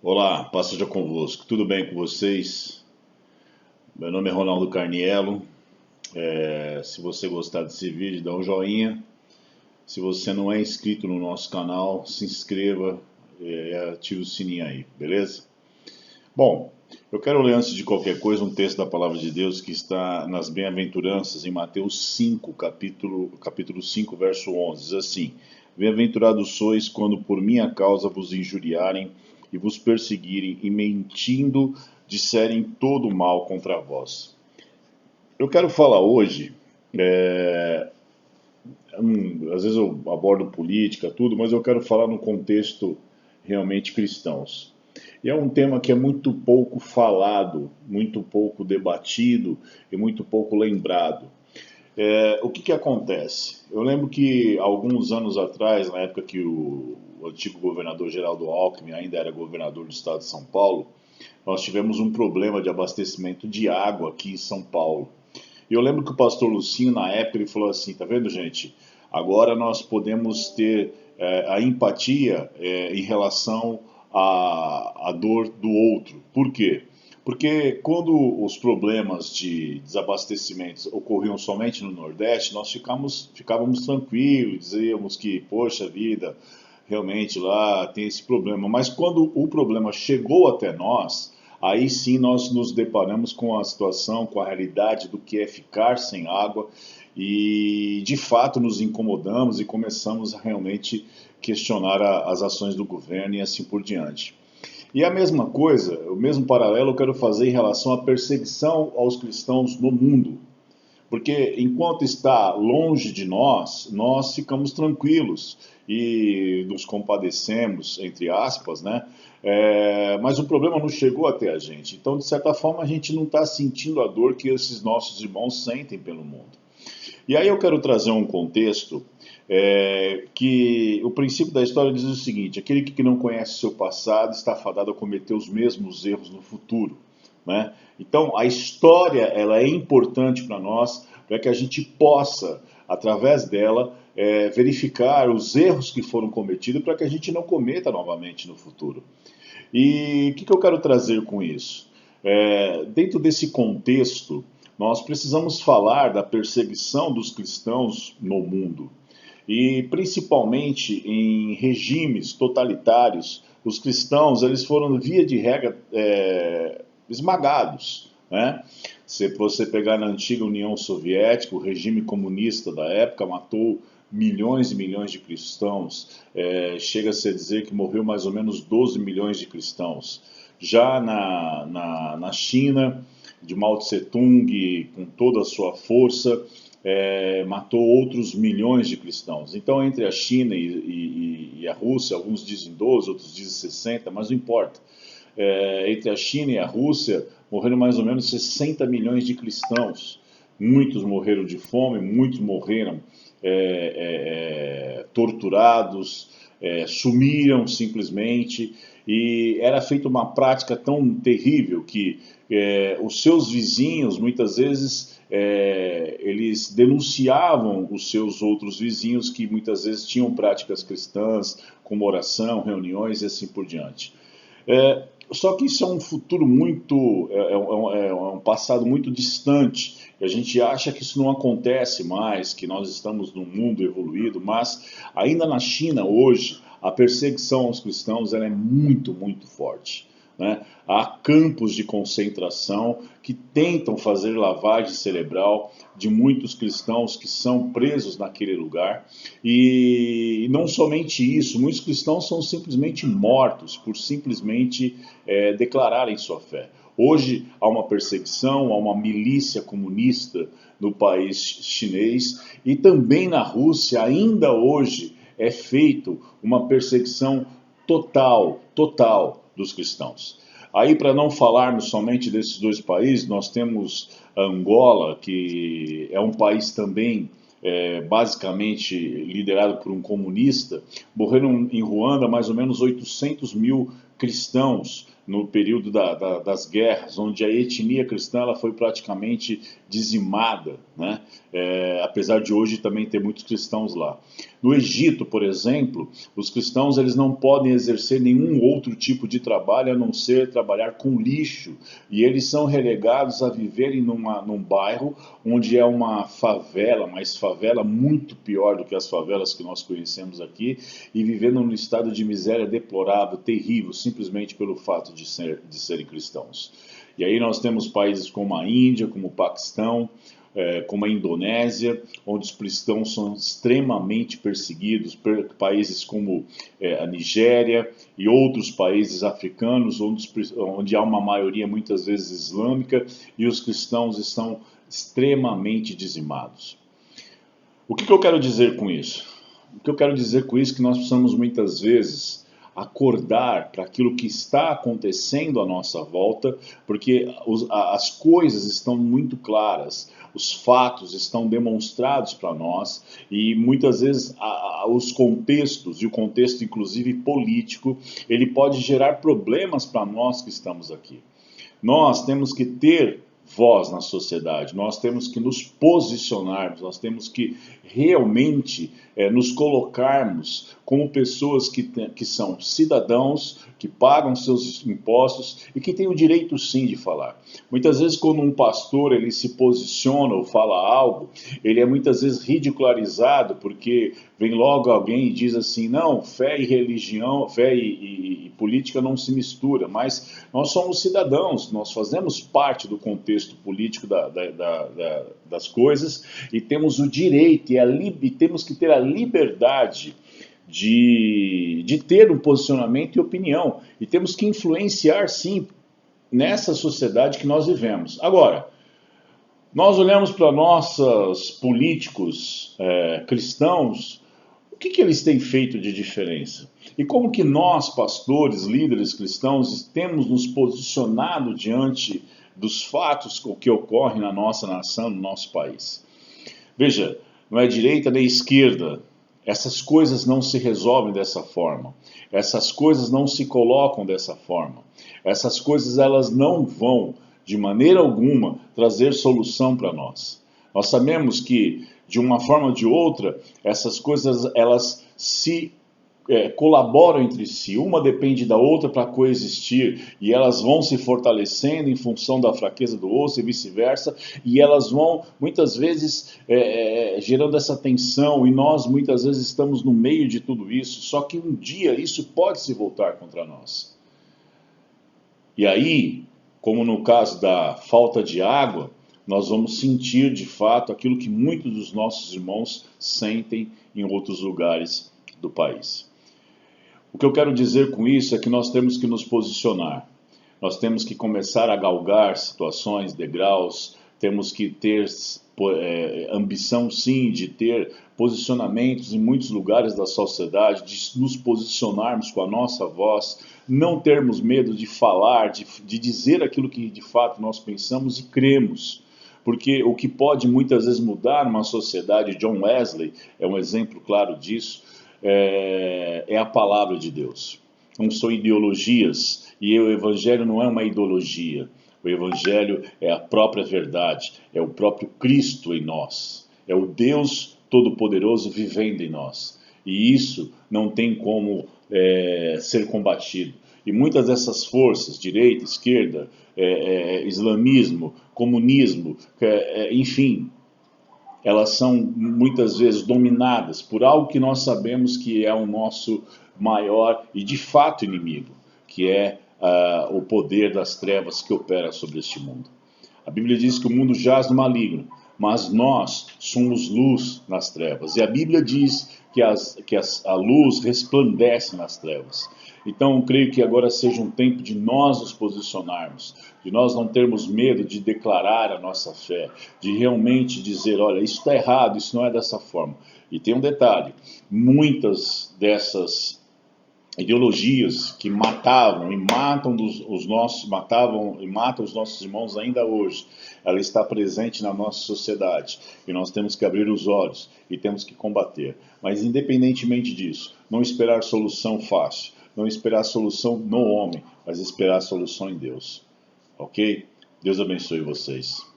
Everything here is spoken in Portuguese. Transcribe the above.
Olá, paz seja convosco. Tudo bem com vocês? Meu nome é Ronaldo Carniello. Se você gostar desse vídeo, dá um joinha. Se você não é inscrito no nosso canal, se inscreva e ative o sininho aí, beleza? Bom, eu quero ler antes de qualquer coisa um texto da Palavra de Deus que está nas Bem-aventuranças, em Mateus 5, capítulo 5, verso 11. Diz assim: Bem-aventurados sois quando por minha causa vos injuriarem e vos perseguirem e mentindo disserem todo mal contra vós. Eu quero falar hoje, às vezes eu abordo política, tudo, mas eu quero falar no contexto realmente cristãos. E é um tema que é muito pouco falado, muito pouco debatido e muito pouco lembrado. O que acontece? Eu lembro que alguns anos atrás, na época que o antigo governador Geraldo Alckmin ainda era governador do estado de São Paulo, nós tivemos um problema de abastecimento de água aqui em São Paulo. E eu lembro que o pastor Lucinho, na época, ele falou assim: tá vendo, gente? Agora nós podemos ter a empatia em relação à dor do outro. Por quê? Porque quando os problemas de desabastecimento ocorriam somente no Nordeste, nós ficávamos tranquilos, dizíamos que, poxa vida, realmente lá tem esse problema. Mas quando o problema chegou até nós, aí sim nós nos deparamos com a situação, com a realidade do que é ficar sem água e de fato nos incomodamos e começamos a realmente questionar as ações do governo e assim por diante. E a mesma coisa, o mesmo paralelo eu quero fazer em relação à perseguição aos cristãos no mundo. Porque enquanto está longe de nós, nós ficamos tranquilos e nos compadecemos, entre aspas, né? Mas o problema não chegou até a gente. Então, de certa forma, a gente não está sentindo a dor que esses nossos irmãos sentem pelo mundo. E aí eu quero trazer um contexto que o princípio da história diz o seguinte: aquele que não conhece seu passado está fadado a cometer os mesmos erros no futuro. Né? Então, a história ela é importante para nós, para que a gente possa, através dela, verificar os erros que foram cometidos, para que a gente não cometa novamente no futuro. E o que eu quero trazer com isso? Dentro desse contexto, nós precisamos falar da perseguição dos cristãos no mundo. E principalmente em regimes totalitários, os cristãos eles foram, via de regra, esmagados. Né? Se você pegar na antiga União Soviética, o regime comunista da época matou milhões e milhões de cristãos, chega-se a dizer que morreu mais ou menos 12 milhões de cristãos. Já na China, de Mao Tse Tung, com toda a sua força, matou outros milhões de cristãos. Então, entre a China e a Rússia, alguns dizem 12, outros dizem 60, mas não importa. Entre a China e a Rússia, morreram mais ou menos 60 milhões de cristãos. Muitos morreram de fome, muitos morreram torturados, sumiram simplesmente. E era feita uma prática tão terrível que os seus vizinhos, muitas vezes, eles denunciavam os seus outros vizinhos que muitas vezes tinham práticas cristãs, como oração, reuniões e assim por diante. Só que isso é um futuro muito, é um passado muito distante. A gente acha que isso não acontece mais, que nós estamos num mundo evoluído, mas ainda na China hoje a perseguição aos cristãos ela é muito, muito forte. Né? Há campos de concentração que tentam fazer lavagem cerebral de muitos cristãos que são presos naquele lugar. E não somente isso, muitos cristãos são simplesmente mortos por simplesmente declararem sua fé. Hoje há uma perseguição, há uma milícia comunista no país chinês e também na Rússia, ainda hoje, é feito uma perseguição total dos cristãos. Aí, para não falarmos somente desses dois países, nós temos Angola, que é um país também basicamente liderado por um comunista. Morreram em Ruanda mais ou menos 800 mil cristãos no período das guerras, onde a etnia cristã ela foi praticamente dizimada, né? Apesar de hoje também ter muitos cristãos lá. No Egito, por exemplo, os cristãos eles não podem exercer nenhum outro tipo de trabalho a não ser trabalhar com lixo, e eles são relegados a viverem num bairro onde é uma favela, mas favela muito pior do que as favelas que nós conhecemos aqui, e vivendo num estado de miséria deplorável, terrível, simplesmente pelo fato de serem cristãos. E aí nós temos países como a Índia, como o Paquistão, como a Indonésia, onde os cristãos são extremamente perseguidos, países como a Nigéria e outros países africanos, onde há uma maioria muitas vezes islâmica, e os cristãos estão extremamente dizimados. O que eu quero dizer com isso? O que eu quero dizer com isso é que nós precisamos muitas vezes acordar para aquilo que está acontecendo à nossa volta, porque as coisas estão muito claras, os fatos estão demonstrados para nós, e muitas vezes os contextos, e o contexto inclusive político, ele pode gerar problemas para nós que estamos aqui. Nós temos que ter voz na sociedade, nós temos que nos posicionarmos, nós temos que realmente nos colocarmos como pessoas que são cidadãos, que pagam seus impostos e que têm o direito sim de falar. Muitas vezes quando um pastor ele se posiciona ou fala algo, ele é muitas vezes ridicularizado porque vem logo alguém e diz assim, não, fé e religião, fé e política não se mistura, mas nós somos cidadãos, nós fazemos parte do contexto político das coisas e temos o direito e temos que ter a liberdade de ter um posicionamento e opinião, e temos que influenciar sim nessa sociedade que nós vivemos. Agora, nós olhamos para nossos políticos cristãos, o que eles têm feito de diferença? E como que nós, pastores, líderes cristãos, temos nos posicionado diante dos fatos que ocorrem na nossa nação, no nosso país? Veja, não é direita nem esquerda, essas coisas não se resolvem dessa forma, essas coisas não se colocam dessa forma, essas coisas elas não vão, de maneira alguma, trazer solução para nós. Nós sabemos que, de uma forma ou de outra, essas coisas elas se colaboram entre si, uma depende da outra para coexistir, e elas vão se fortalecendo em função da fraqueza do outro e vice-versa, e elas vão muitas vezes gerando essa tensão, e nós muitas vezes estamos no meio de tudo isso, só que um dia isso pode se voltar contra nós. E aí, como no caso da falta de água, nós vamos sentir de fato aquilo que muitos dos nossos irmãos sentem em outros lugares do país. O que eu quero dizer com isso é que nós temos que nos posicionar, nós temos que começar a galgar situações, degraus, temos que ter ambição sim de ter posicionamentos em muitos lugares da sociedade, de nos posicionarmos com a nossa voz, não termos medo de falar, de dizer aquilo que de fato nós pensamos e cremos. Porque o que pode muitas vezes mudar uma sociedade, John Wesley é um exemplo claro disso, é a palavra de Deus. Não são ideologias, e o Evangelho não é uma ideologia. O Evangelho é a própria verdade, é o próprio Cristo em nós, é o Deus Todo-Poderoso vivendo em nós. E isso não tem como ser combatido. E muitas dessas forças, direita, esquerda, islamismo, comunismo, enfim, elas são muitas vezes dominadas por algo que nós sabemos que é o nosso maior e de fato inimigo, que é o poder das trevas que opera sobre este mundo. A Bíblia diz que o mundo jaz no maligno, mas nós somos luz nas trevas. E a Bíblia diz que a luz resplandece nas trevas. Então, eu creio que agora seja um tempo de nós nos posicionarmos, de nós não termos medo de declarar a nossa fé, de realmente dizer, olha, isso está errado, isso não é dessa forma. E tem um detalhe, muitas dessas ideologias que matavam e matam os nossos irmãos ainda hoje, ela está presente na nossa sociedade e nós temos que abrir os olhos e temos que combater. Mas independentemente disso, não esperar solução fácil, não esperar a solução no homem, mas esperar a solução em Deus. Ok? Deus abençoe vocês.